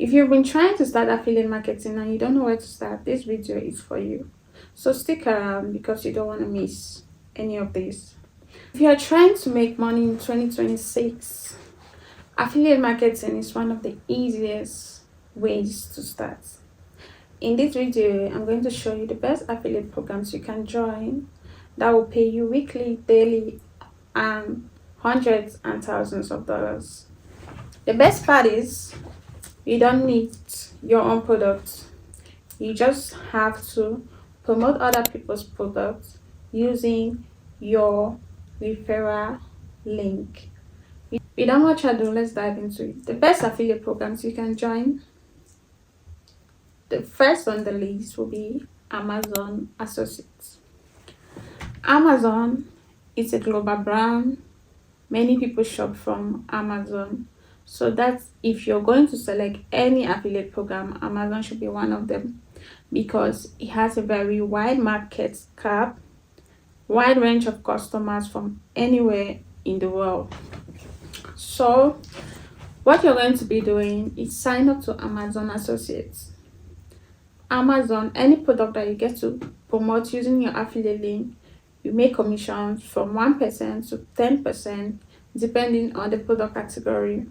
If you've been trying to start affiliate marketing and you don't know where to start, this video is for you. So stick around because you don't want to miss any of this. If you are trying to make money in 2026, affiliate marketing is one of the easiest ways to start. In this video, I'm going to show you the best affiliate programs you can join that will pay you weekly, daily, and hundreds and thousands of dollars. The best part is you don't need your own product. You just have to promote other people's products using your referral link. Without much ado, let's dive into it. The best affiliate programs you can join. The first on the list will be Amazon Associates. Amazon is a global brand. Many people shop from Amazon. So that's if you're going to select any affiliate program, Amazon should be one of them because it has a very wide market cap, wide range of customers from anywhere in the world. So what you're going to be doing is sign up to Amazon Associates. Amazon, any product that you get to promote using your affiliate link, you make commissions from 1% to 10% depending on the product category.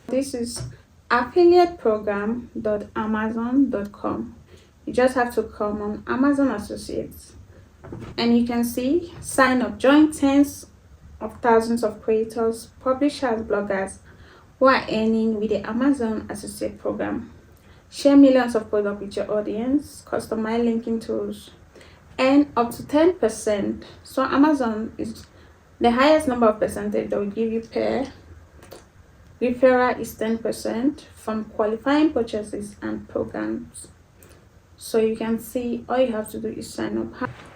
This is affiliateprogram.amazon.com. You just have to come on Amazon Associates and you can see sign up, join tens of thousands of creators, publishers, bloggers who are earning with the Amazon Associate program. Share millions of products with your audience, customize linking tools, and up to 10%. So Amazon is the highest number of percentage they will give you per referral is 10% from qualifying purchases and programs. So you can see all you have to do is sign up.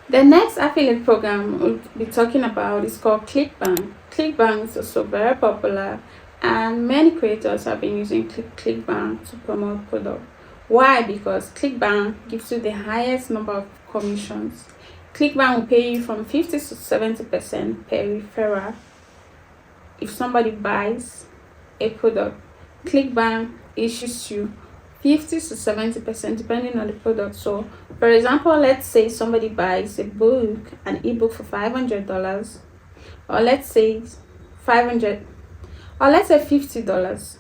The next affiliate program we'll be talking about is called ClickBank. ClickBank is also very popular and many creators have been using ClickBank to promote products. Why? Because ClickBank gives you the highest number of commissions. ClickBank will pay you from 50 to 70% per referral. If somebody buys a product, ClickBank issues you 50 to 70% depending on the product. So for example, let's say somebody buys a book, an ebook for $500, or let's say $500, or let's say $50.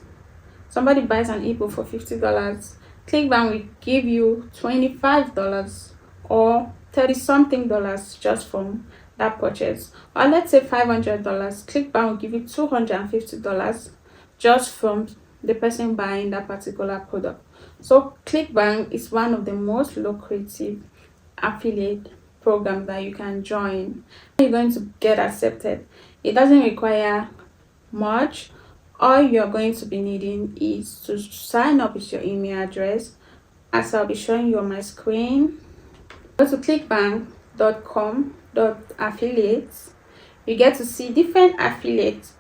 Somebody buys an ebook for $50. ClickBank will give you $25 or 30 something dollars just from that purchase. Or let's say $500, ClickBank will give you $250 just from the person buying that particular product. So ClickBank is one of the most lucrative affiliate programs that you can join. You're going to get accepted. It doesn't require much. All you're going to be needing is to sign up with your email address, as I'll be showing you on my screen. Go to clickbank.com.affiliates. You get to see different affiliates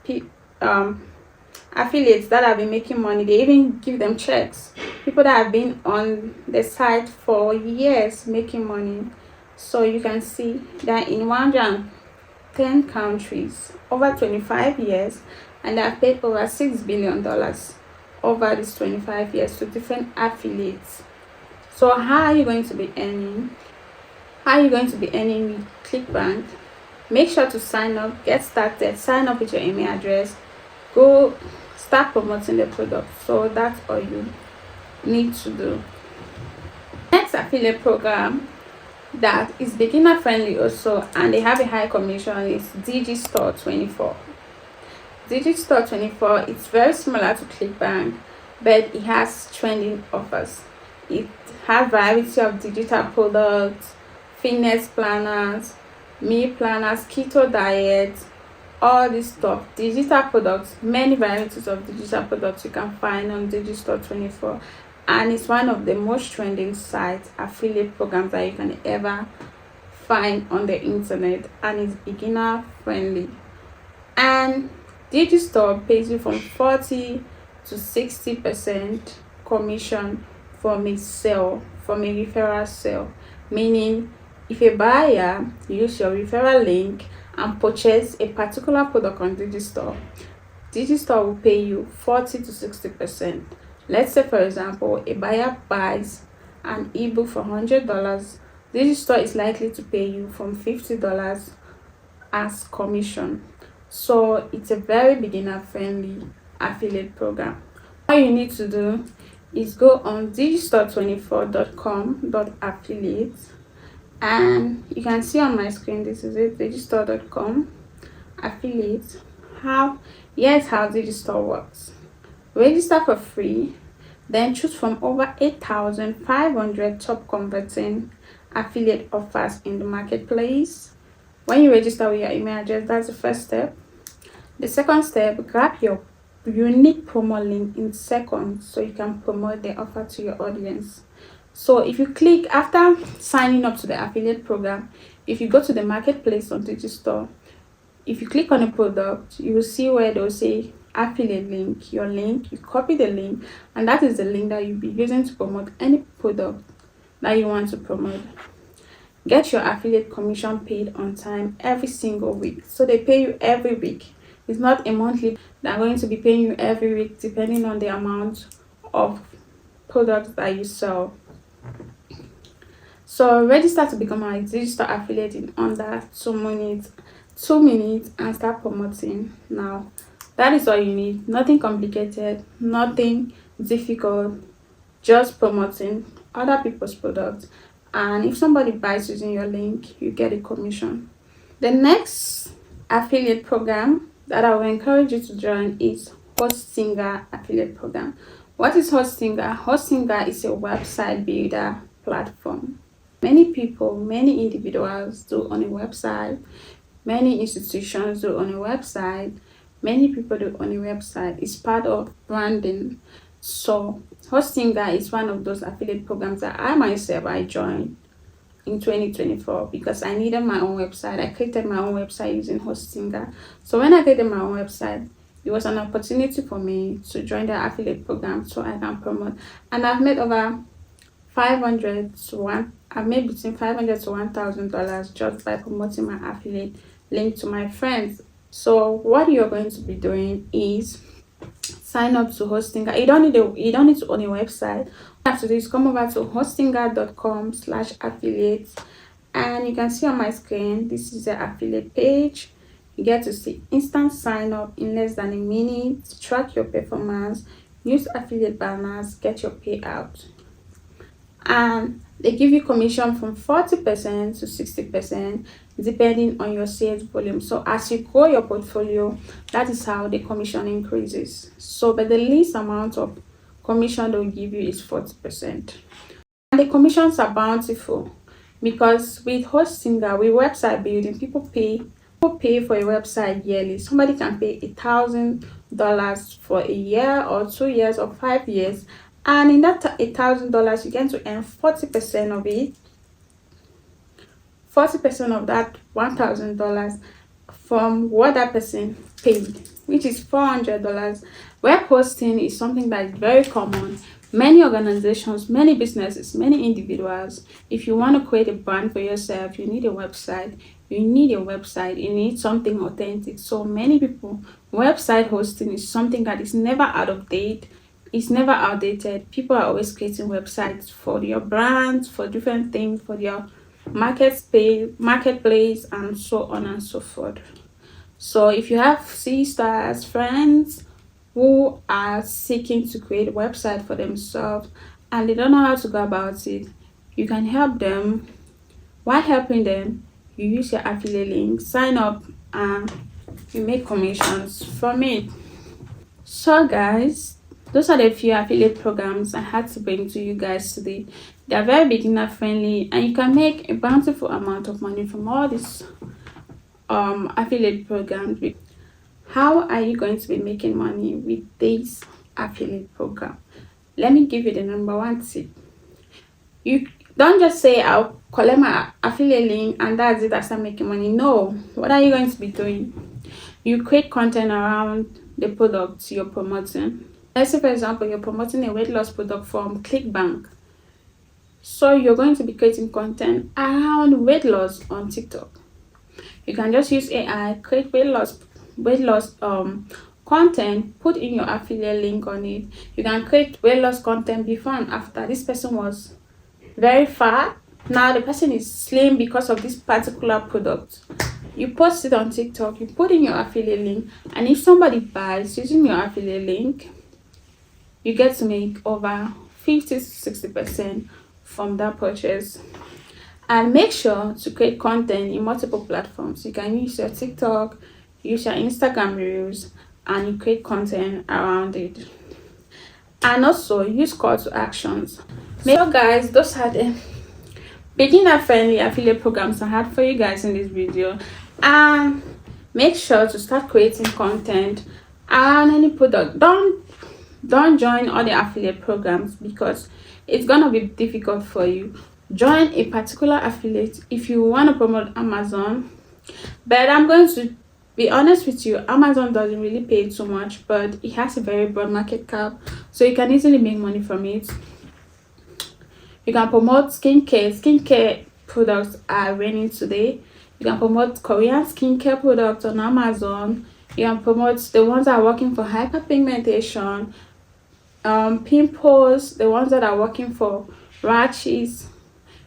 that have been making money. They even give them checks. People that have been on the site for years making money. So you can see that in 110 countries over 25 years, and they have paid over $6 billion over these 25 years to different affiliates. So how are you going to be earning? How are you going to be earning with ClickBank? Make sure to sign up, get started, sign up with your email address, go start promoting the product. So that's all you need to do. Next affiliate program that is beginner friendly also and they have a high commission is Digistore24. Digistore24 is very similar to ClickBank, but it has trending offers. It has variety of digital products, fitness planners, meal planners, keto diets, all this stuff, digital products, many varieties of digital products you can find on Digistore24, and it's one of the most trending sites affiliate programs that you can ever find on the internet, and it's beginner friendly. And Digistore pays you from 40 to 60% commission from a sale, from a referral sale, meaning if a buyer use your referral link and purchase a particular product on Digistore, Digistore will pay you 40 to 60% Let's say, for example, a buyer buys an ebook for $100. Digistore is likely to pay you from $50 as commission. So it's a very beginner friendly affiliate program. All you need to do is go on digistore24.com.affiliate, and you can see on my screen, this is it, digistore.com affiliate. Here's how Digistore works. Register for free, then choose from over 8,500 top converting affiliate offers in the marketplace. When you register with your email address, that's the first step. The second step, grab your unique promo link in seconds so you can promote the offer to your audience. So if you click after signing up to the affiliate program, if you go to the marketplace on Digistore, if you click on a product, you will see where they'll say affiliate link, your link. You copy the link, and that is the link that you'll be using to promote any product that you want to promote. Get your affiliate commission paid on time every single week. So they pay you every week. It's not a monthly. They're going to be paying you every week depending on the amount of products that you sell. So register to become a digital affiliate in under 2 minutes and start promoting now. That is all you need. Nothing complicated, nothing difficult, just promoting other people's products. And if somebody buys using your link, you get a commission. The next affiliate program that I will encourage you to join is Hostinger affiliate program. What is Hostinger? Hostinger is a website builder platform. Many people, many individuals do on a website, many institutions do on a website, many people do on a website. It's part of branding. So Hostinger is one of those affiliate programs that I joined in 2024 because I needed my own website. I created my own website using Hostinger. So when I created my own website, it was an opportunity for me to join the affiliate program so I can promote. And I've made over I've made between $500 to $1,000 just by promoting my affiliate link to my friends. So what you're going to be doing is sign up to Hostinger. You don't need to own a website. What you have to do is come over to hostinger.com/affiliate, and you can see on my screen, this is the affiliate page. You get to see instant sign up in less than a minute, track your performance, use affiliate banners, get your payout. And they give you commission from 40% to 60% depending on your sales volume. So as you grow your portfolio, that is how the commission increases. So but the least amount of commission they'll give you is 40%. And the commissions are bountiful because with Hostinger, with website building, people pay for a website yearly. Somebody can pay $1,000 for a year or 2 years or 5 years. And in that $1,000, you get to earn 40% of it. 40% of that $1,000 from what that person paid, which is $400. Web hosting is something that is very common. Many organizations, many businesses, many individuals, if you want to create a brand for yourself, you need a website. You need something authentic. So many people, website hosting is something that is never out of date. It's never outdated. People are always creating websites for your brands, for different things, for your marketplace, and so on and so forth. So if you have sisters, friends who are seeking to create a website for themselves and they don't know how to go about it, you can help them. While helping them, you use your affiliate link, sign up, and you make commissions from it. So guys, those are the few affiliate programs I had to bring to you guys today. They are very beginner friendly and you can make a bountiful amount of money from all these affiliate programs. How are you going to be making money with this affiliate program? Let me give you the number one tip. You don't just say I'll collect my affiliate link and that's it, I start making money. No, what are you going to be doing? You create content around the products you're promoting. Let's say, for example, you're promoting a weight loss product from ClickBank. So you're going to be creating content around weight loss on TikTok. You can just use AI, create weight loss content, put in your affiliate link on it. You can create weight loss content before and after. This person was very fat, now the person is slim because of this particular product. You post it on TikTok, you put in your affiliate link, and if somebody buys using your affiliate link, you get to make over 50-60% from that purchase. And make sure to create content in multiple platforms. You can use your TikTok, use your Instagram reels, and you create content around it. And also use call to actions. So guys, those are the beginner friendly affiliate programs I had for you guys in this video. And make sure to start creating content and any product. Don't join all the affiliate programs because it's gonna be difficult for you. Join a particular affiliate if you want to promote Amazon. But I'm going to be honest with you, Amazon doesn't really pay too much, but it has a very broad market cap, so you can easily make money from it. You can promote skincare products are raining today. You can promote Korean skincare products on Amazon. You can promote the ones that are working for hyperpigmentation, pimples, the ones that are working for rashes.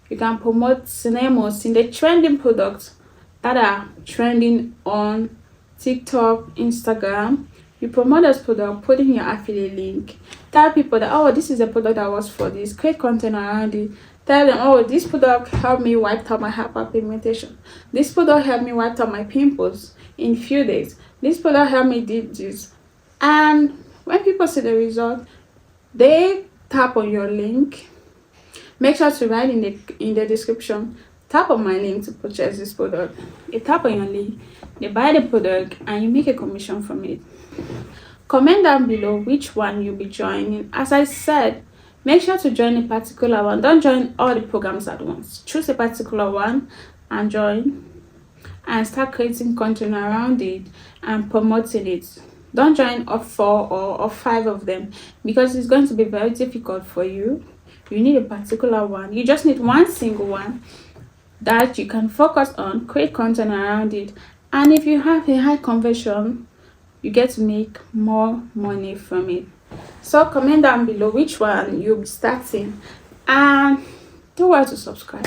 You can promote cinemas in the trending products that are trending on TikTok, Instagram. You promote this product, put in your affiliate link, tell people that, oh, this is a product that was for this, create content around it. Tell them, oh, this product helped me wipe out my hyperpigmentation. This product helped me wipe out my pimples in few days. This product helped me did this. And when people see the result, they tap on your link. Make sure to write in the description, tap on my link to purchase this product. You tap on your link, they buy the product, and you make a commission from it. Comment down below which one you'll be joining. As I said, make sure to join a particular one. Don't join all the programs at once. Choose a particular one and join, and start creating content around it and promoting it. Don't join all 4 or 5 of them because it's going to be very difficult for you. You need a particular one. You just need one single one that you can focus on, create content around it, and if you have a high conversion, you get to make more money from it. So comment down below which one you'll be starting, and do well to subscribe.